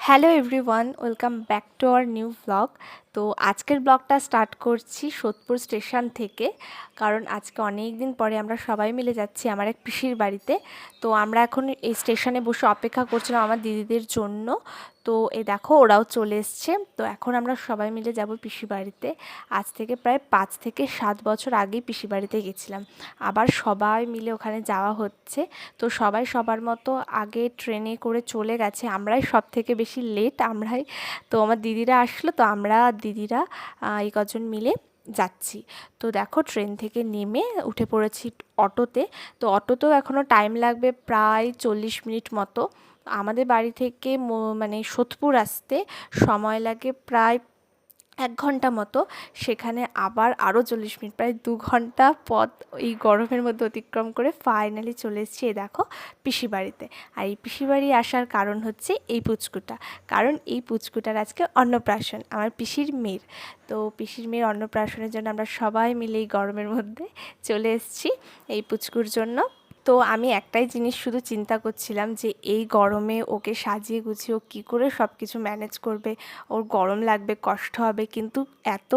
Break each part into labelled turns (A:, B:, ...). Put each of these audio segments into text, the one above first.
A: Hello everyone, welcome back to our new blog. তো আজকের ব্লগটা স্টার্ট করছি সোদপুর স্টেশন থেকে, কারণ আজকে অনেক দিন পরে আমরা সবাই মিলে যাচ্ছি আমার এক পিসির বাড়িতে। তো আমরা এখন এই স্টেশনে বসে অপেক্ষা করছিলাম আমার দিদিদের জন্য। তো এই দেখো ওরাও চলে এসছে। তো এখন আমরা সবাই মিলে যাব পিসি বাড়িতে। আজ থেকে প্রায় 5 থেকে 7 বছর আগেই পিসি বাড়িতে গেছিলাম, আবার সবাই মিলে ওখানে যাওয়া হচ্ছে। তো সবাই সবার মতো আগে ট্রেনে করে চলে গেছে, আমরাই সব থেকে বেশি লেট আমরাই। তো আমার দিদিরা আসলো, তো আমরা দিদিরা এই কজন মিলে যাচ্ছি। তো দেখো ট্রেন থেকে নেমে উঠে পড়েছি অটোতে। তো অটোতেও এখনও টাইম লাগবে প্রায় 40 মিনিট মতো। আমাদের বাড়ি থেকে মানে সোদপুর আসতে সময় লাগে প্রায় 1 ঘন্টা মতো। সেখানে আবার আরও 40 মিনিট, প্রায় 2 ঘন্টা পথ এই গরমের মধ্যে অতিক্রম করে ফাইনালি চলে এসেছি এই দেখো পিসি বাড়িতে। আর এই পিসি বাড়ি আসার কারণ হচ্ছে এই পুচকুটা, কারণ এই পুচকুটার আজকে অন্নপ্রাশন আমার পিসির মেয়ের। তো পিসির মেয়ের অন্নপ্রাশনের জন্য আমরা সবাই মিলে এই গরমের মধ্যে চলে এসেছি এই পুচকুর জন্য। তো আমি একটাই জিনিস শুধু চিন্তা করছিলাম যে এই গরমে ওকে সাজিয়ে গুছিয়ে ও কী করে সব কিছু ম্যানেজ করবে। ওর গরম লাগবে, কষ্ট হবে, কিন্তু এত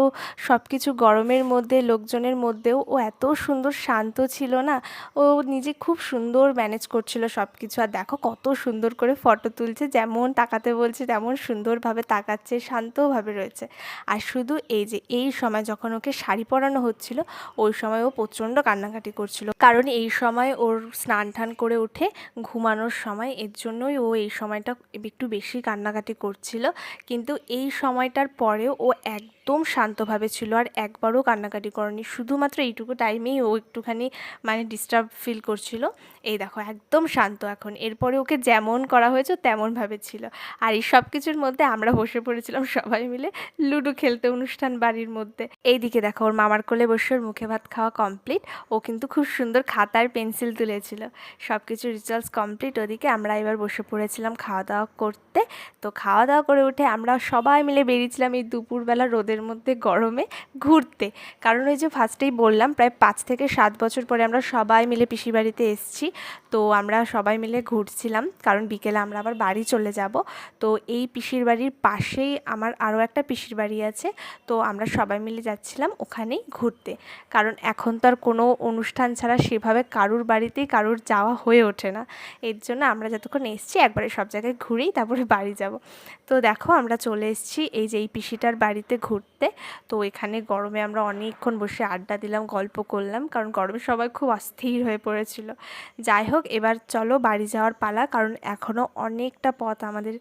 A: সব কিছু গরমের মধ্যে লোকজনের মধ্যেও ও এত সুন্দর শান্ত ছিল না। ও নিজে খুব সুন্দর ম্যানেজ করছিল সব কিছু। আর দেখো কত সুন্দর করে ফটো তুলছে, যেমন তাকাতে বলছে তেমন সুন্দরভাবে তাকাচ্ছে, শান্তভাবে রয়েছে। আর শুধু এই যে এই সময় যখন ওকে শাড়ি পরানো হচ্ছিল, ওই সময় ও প্রচণ্ড কান্নাকাটি করছিল, কারণ এই সময় ওর স্নান টান করে উঠে ঘুমানোর সময়, এর জন্যই ও এই সময়টা একটু বেশি কান্নাকাটি করছিল। কিন্তু এই সময়টার পরেও ও একদম শান্তভাবে ছিল, আর একবারও কান্নাকাটি করেনি। শুধুমাত্র এইটুকু টাইমেই ও একটুখানি মানে ডিস্টার্ব ফিল করছিল। এই দেখো একদম শান্ত এখন। এরপরে ওকে যেমন করা হয়েছে তেমনভাবে ছিল। আর এই সব কিছুর মধ্যে আমরা বসে পড়েছিলাম সবাই মিলে লুডো খেলতে অনুষ্ঠান বাড়ির মধ্যে। এইদিকে দেখো ওর মামার কোলে বসে ওর মুখে ভাত খাওয়া কমপ্লিট। ও কিন্তু খুব সুন্দর খাতার পেন্সিল তুলেছিল। সব কিছু রিচুয়ালস কমপ্লিট। ওদিকে আমরা এবার বসে পড়েছিলাম খাওয়া দাওয়া করতে। তো খাওয়া দাওয়া করে উঠে আমরা সবাই মিলে বেরিয়েছিলাম এই দুপুরবেলা রোদের মধ্যে গরমে ঘুরতে। কারণ ওই যে ফার্স্টেই বললাম প্রায় 5 থেকে 7 বছর পরে আমরা সবাই মিলে পিসি বাড়িতে এসেছি। তো আমরা সবাই মিলে ঘুরছিলাম, কারণ বিকেলে আমরা আবার বাড়ি চলে যাব। তো এই পিসির বাড়ির পাশেই আমার আরও একটা পিসির বাড়ি আছে। তো আমরা সবাই মিলে যাচ্ছিলাম ওখানেই ঘুরতে, কারণ এখন তো আর কোনো অনুষ্ঠান ছাড়া সেভাবে কারুর বাড়িতেই কারুর যাওয়া হয়ে ওঠে না। এর জন্য আমরা যতক্ষণ এসেছি একবারে সব জায়গায় ঘুরেই তারপরে বাড়ি যাব। তো দেখো আমরা চলে এসেছি এই যে এই পিসিটার বাড়িতে ঘুরতে। তো এখানে গরমে আমরা অনেকক্ষণ বসে আড্ডা দিলাম, গল্প করলাম, কারণ গরমে সবাই খুব অস্থির হয়ে পড়েছিল। যাই হোক, এবার চলো বাড়ি যাওয়ার পালা, কারণ এখনও অনেকটা পথ আমাদের